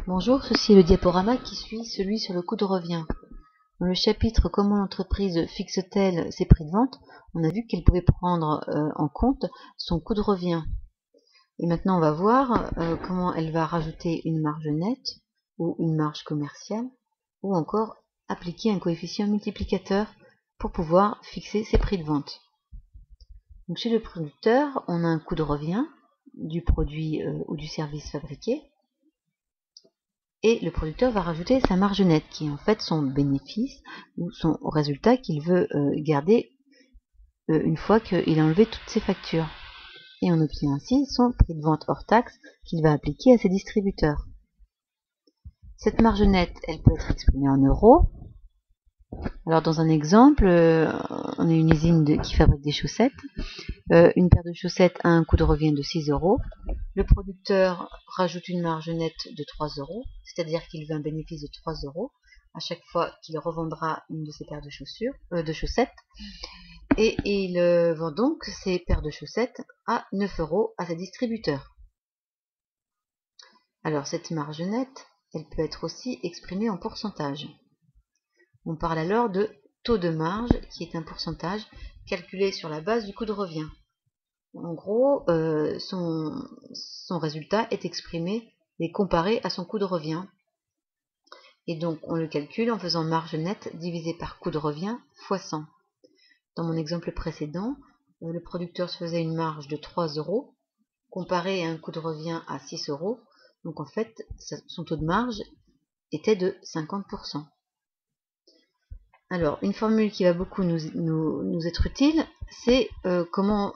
Bonjour, ceci est le diaporama qui suit celui sur le coût de revient. Dans le chapitre Comment l'entreprise fixe-t-elle ses prix de vente, on a vu qu'elle pouvait prendre en compte son coût de revient. Et maintenant on va voir comment elle va rajouter une marge nette ou une marge commerciale ou encore appliquer un coefficient multiplicateur pour pouvoir fixer ses prix de vente. Donc chez le producteur, on a un coût de revient du produit ou du service fabriqué. Et le producteur va rajouter sa marge nette, qui est en fait son bénéfice ou son résultat qu'il veut garder une fois qu'il a enlevé toutes ses factures. Et on obtient ainsi son prix de vente hors taxe qu'il va appliquer à ses distributeurs. Cette marge nette, elle peut être exprimée en euros. Alors dans un exemple, on a une usine qui fabrique des chaussettes. Une paire de chaussettes a un coût de revient de 6 euros. Le producteur rajoute une marge nette de 3 euros, c'est-à-dire qu'il veut un bénéfice de 3 euros à chaque fois qu'il revendra une de ses paires de chaussettes. Et il vend donc ces paires de chaussettes à 9 euros à ses distributeurs. Alors cette marge nette, elle peut être aussi exprimée en pourcentage. On parle alors de taux de marge, qui est un pourcentage calculé sur la base du coût de revient. En gros, son résultat est exprimé et comparé à son coût de revient. Et donc, on le calcule en faisant marge nette divisé par coût de revient fois 100. Dans mon exemple précédent, le producteur se faisait une marge de 3 euros comparé à un coût de revient à 6 euros. Donc, en fait, son taux de marge était de 50%. Alors, une formule qui va beaucoup nous être utile, c'est comment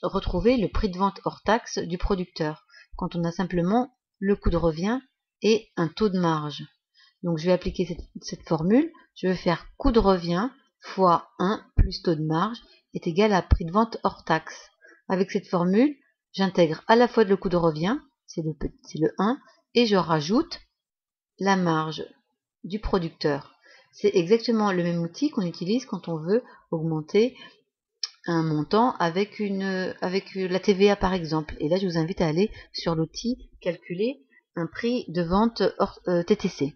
retrouver le prix de vente hors taxe du producteur, quand on a simplement le coût de revient et un taux de marge. Donc, je vais appliquer cette formule, je vais faire coût de revient fois 1 plus taux de marge est égal à prix de vente hors taxe. Avec cette formule, j'intègre à la fois le coût de revient, c'est le 1, et je rajoute la marge du producteur. C'est exactement le même outil qu'on utilise quand on veut augmenter un montant avec la TVA par exemple. Et là, je vous invite à aller sur l'outil calculer un prix de vente hors TTC.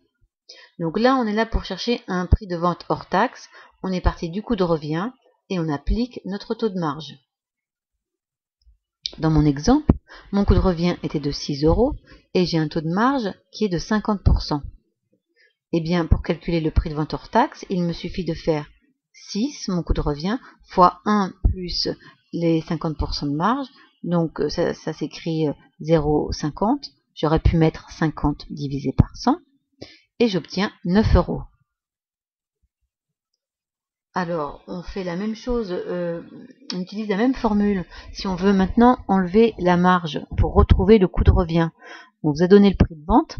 Donc là, on est là pour chercher un prix de vente hors taxe. On est parti du coût de revient et on applique notre taux de marge. Dans mon exemple, mon coût de revient était de 6 euros et j'ai un taux de marge qui est de 50%. Eh bien, pour calculer le prix de vente hors taxe, il me suffit de faire 6, mon coût de revient, fois 1 plus les 50% de marge. Donc, ça s'écrit 0,50. J'aurais pu mettre 50 divisé par 100. Et j'obtiens 9 euros. Alors, on fait la même chose, on utilise la même formule. Si on veut maintenant enlever la marge pour retrouver le coût de revient. On vous a donné le prix de vente.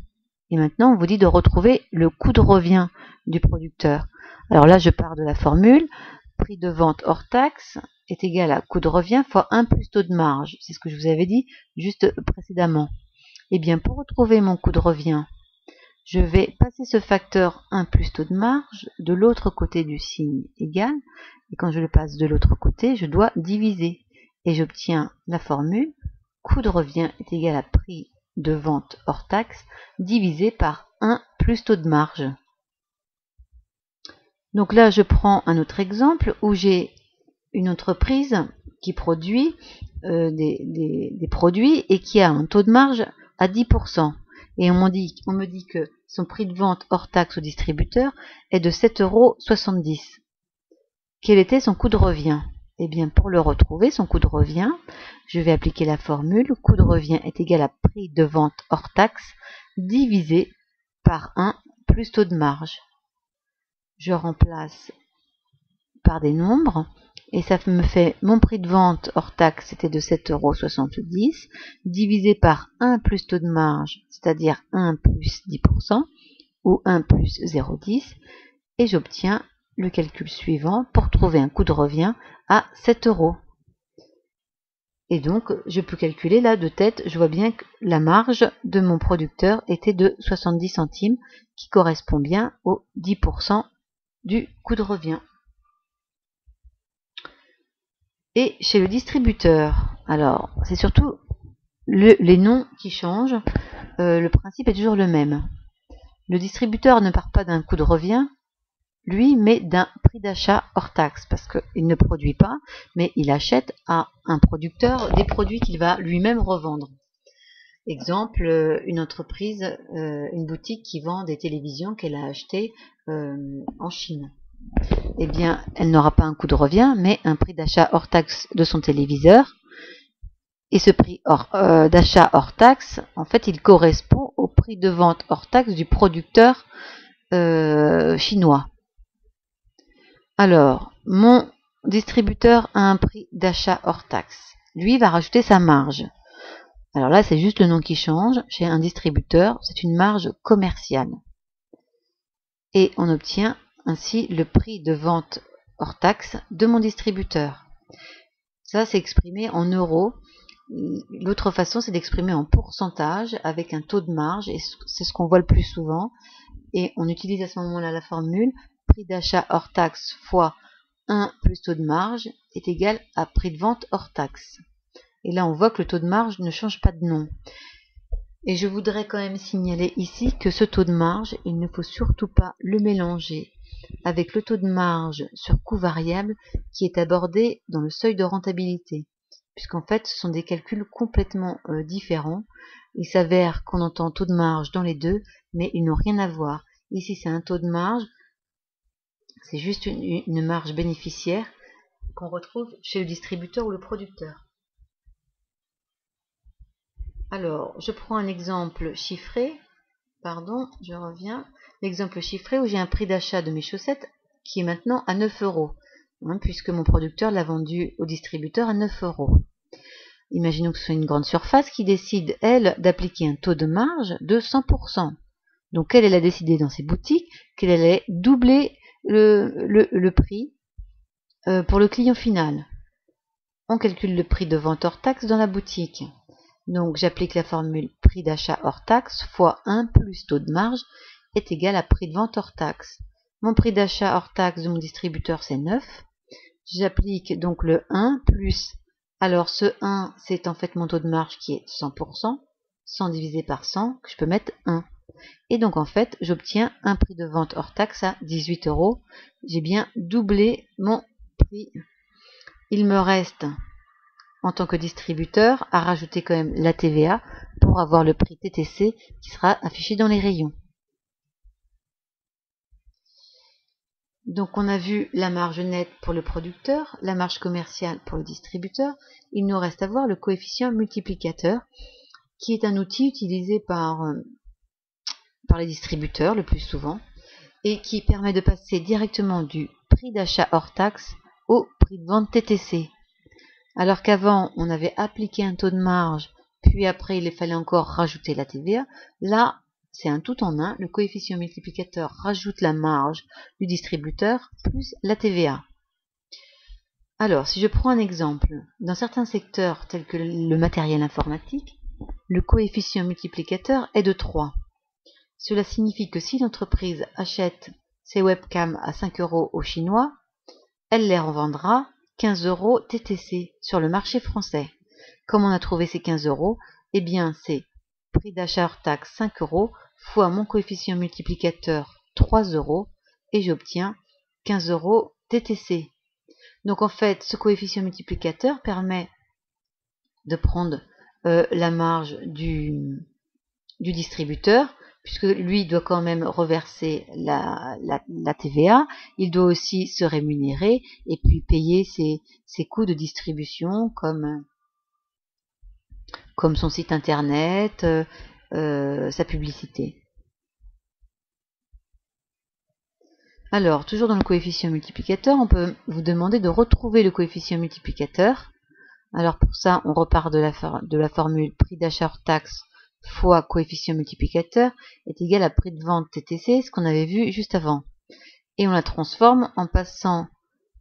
Et maintenant, on vous dit de retrouver le coût de revient du producteur. Alors là, je pars de la formule. Prix de vente hors taxe est égal à coût de revient fois 1 plus taux de marge. C'est ce que je vous avais dit juste précédemment. Eh bien, pour retrouver mon coût de revient, je vais passer ce facteur 1 plus taux de marge de l'autre côté du signe égal. Et quand je le passe de l'autre côté, je dois diviser. Et j'obtiens la formule. Coût de revient est égal à prix de vente hors taxe divisé par 1 plus taux de marge. Donc là, je prends un autre exemple où j'ai une entreprise qui produit des produits et qui a un taux de marge à 10%. Et on me dit que son prix de vente hors taxe au distributeur est de 7,70 euros. Quel était son coût de revient? Eh bien, pour le retrouver, son coût de revient, je vais appliquer la formule. Coût de revient est égal à prix de vente hors taxe divisé par 1 plus taux de marge. Je remplace par des nombres et ça me fait mon prix de vente hors taxe, c'était de 7,70 euros, divisé par 1 plus taux de marge, c'est-à-dire 1 plus 10% ou 1 plus 0,10 et j'obtiens le calcul suivant pour trouver un coût de revient à 7 euros. Et donc, je peux calculer là de tête, je vois bien que la marge de mon producteur était de 70 centimes, qui correspond bien aux 10% du coût de revient. Et chez le distributeur, alors, c'est surtout les noms qui changent, le principe est toujours le même. Le distributeur ne part pas d'un coût de revient, lui, mais d'un prix d'achat hors taxe, parce qu'il ne produit pas, mais il achète à un producteur des produits qu'il va lui-même revendre. Exemple, une entreprise, une boutique qui vend des télévisions qu'elle a achetées en Chine. Eh bien, elle n'aura pas un coût de revient, mais un prix d'achat hors taxe de son téléviseur. Et ce prix d'achat hors taxe, en fait, il correspond au prix de vente hors taxe du producteur chinois. Alors, mon distributeur a un prix d'achat hors taxe. Lui va rajouter sa marge. Alors là, c'est juste le nom qui change. Chez un distributeur, c'est une marge commerciale. Et on obtient ainsi le prix de vente hors taxe de mon distributeur. Ça, c'est exprimé en euros. L'autre façon, c'est d'exprimer en pourcentage avec un taux de marge, et c'est ce qu'on voit le plus souvent. Et on utilise à ce moment-là la formule prix d'achat hors taxe fois 1 plus taux de marge est égal à prix de vente hors taxe. Et là, on voit que le taux de marge ne change pas de nom. Et je voudrais quand même signaler ici que ce taux de marge, il ne faut surtout pas le mélanger avec le taux de marge sur coût variable qui est abordé dans le seuil de rentabilité. Puisqu'en fait, ce sont des calculs complètement différents. Il s'avère qu'on entend taux de marge dans les deux, mais ils n'ont rien à voir. Ici, c'est un taux de marge, c'est juste une marge bénéficiaire qu'on retrouve chez le distributeur ou le producteur. Alors, je prends un exemple chiffré, je reviens. L'exemple chiffré où j'ai un prix d'achat de mes chaussettes qui est maintenant à 9 €, puisque mon producteur l'a vendu au distributeur à 9 €. Imaginons que ce soit une grande surface qui décide, elle, d'appliquer un taux de marge de 100%. Donc, elle a décidé dans ses boutiques qu'elle allait doubler le prix pour le client final. On calcule le prix de vente hors taxe dans la boutique. Donc, j'applique la formule prix d'achat hors taxe fois 1 plus taux de marge est égal à prix de vente hors taxe. Mon prix d'achat hors taxe de mon distributeur, c'est 9. J'applique donc le 1 plus, alors ce 1, c'est en fait mon taux de marge qui est 100%, 100 divisé par 100, que je peux mettre 1. Et donc en fait, j'obtiens un prix de vente hors taxe à 18 €. J'ai bien doublé mon prix. Il me reste, en tant que distributeur, à rajouter quand même la TVA pour avoir le prix TTC qui sera affiché dans les rayons. Donc on a vu la marge nette pour le producteur, la marge commerciale pour le distributeur. Il nous reste à voir le coefficient multiplicateur, qui est un outil utilisé par les distributeurs le plus souvent, et qui permet de passer directement du prix d'achat hors taxe au prix de vente TTC. Alors qu'avant, on avait appliqué un taux de marge, puis après, il fallait encore rajouter la TVA. Là, c'est un tout en un. Le coefficient multiplicateur rajoute la marge du distributeur plus la TVA. Alors, si je prends un exemple, dans certains secteurs tels que le matériel informatique, le coefficient multiplicateur est de 3. Cela signifie que si l'entreprise achète ses webcams à 5 € aux Chinois, elle les revendra 15 € TTC sur le marché français. Comme on a trouvé ces 15 €, eh bien c'est prix d'achat hors taxe 5 € fois mon coefficient multiplicateur 3 € et j'obtiens 15 € TTC. Donc en fait, ce coefficient multiplicateur permet de prendre la marge du distributeur, puisque lui doit quand même reverser la TVA, il doit aussi se rémunérer et puis payer ses coûts de distribution comme son site internet, sa publicité. Alors, toujours dans le coefficient multiplicateur, on peut vous demander de retrouver le coefficient multiplicateur. Alors pour ça, on repart de la formule prix d'achat hors taxe fois coefficient multiplicateur est égal à prix de vente TTC, ce qu'on avait vu juste avant. Et on la transforme en passant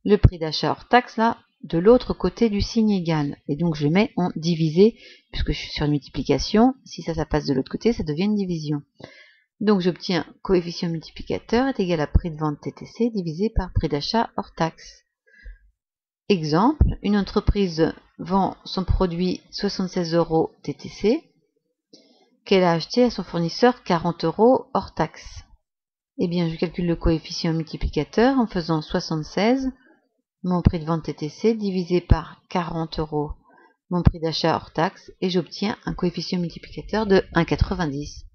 le prix d'achat hors taxe là de l'autre côté du signe égal. Et donc je mets en divisé, puisque je suis sur une multiplication. Si ça passe de l'autre côté, ça devient une division. Donc j'obtiens coefficient multiplicateur est égal à prix de vente TTC divisé par prix d'achat hors taxe. Exemple, une entreprise vend son produit 76 € TTC, qu'elle a acheté à son fournisseur 40 € hors taxe. Eh bien, je calcule le coefficient multiplicateur en faisant 76, mon prix de vente TTC, divisé par 40 € mon prix d'achat hors taxe, et j'obtiens un coefficient multiplicateur de 1,90.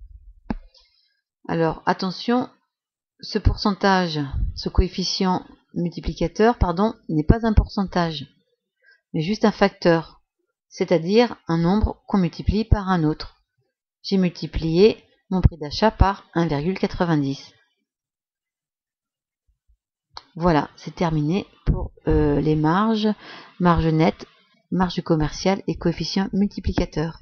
Alors, attention, ce coefficient multiplicateur, n'est pas un pourcentage, mais juste un facteur, c'est-à-dire un nombre qu'on multiplie par un autre. J'ai multiplié mon prix d'achat par 1,90. Voilà, c'est terminé pour les marges, marge nette, marge commerciale et coefficient multiplicateur.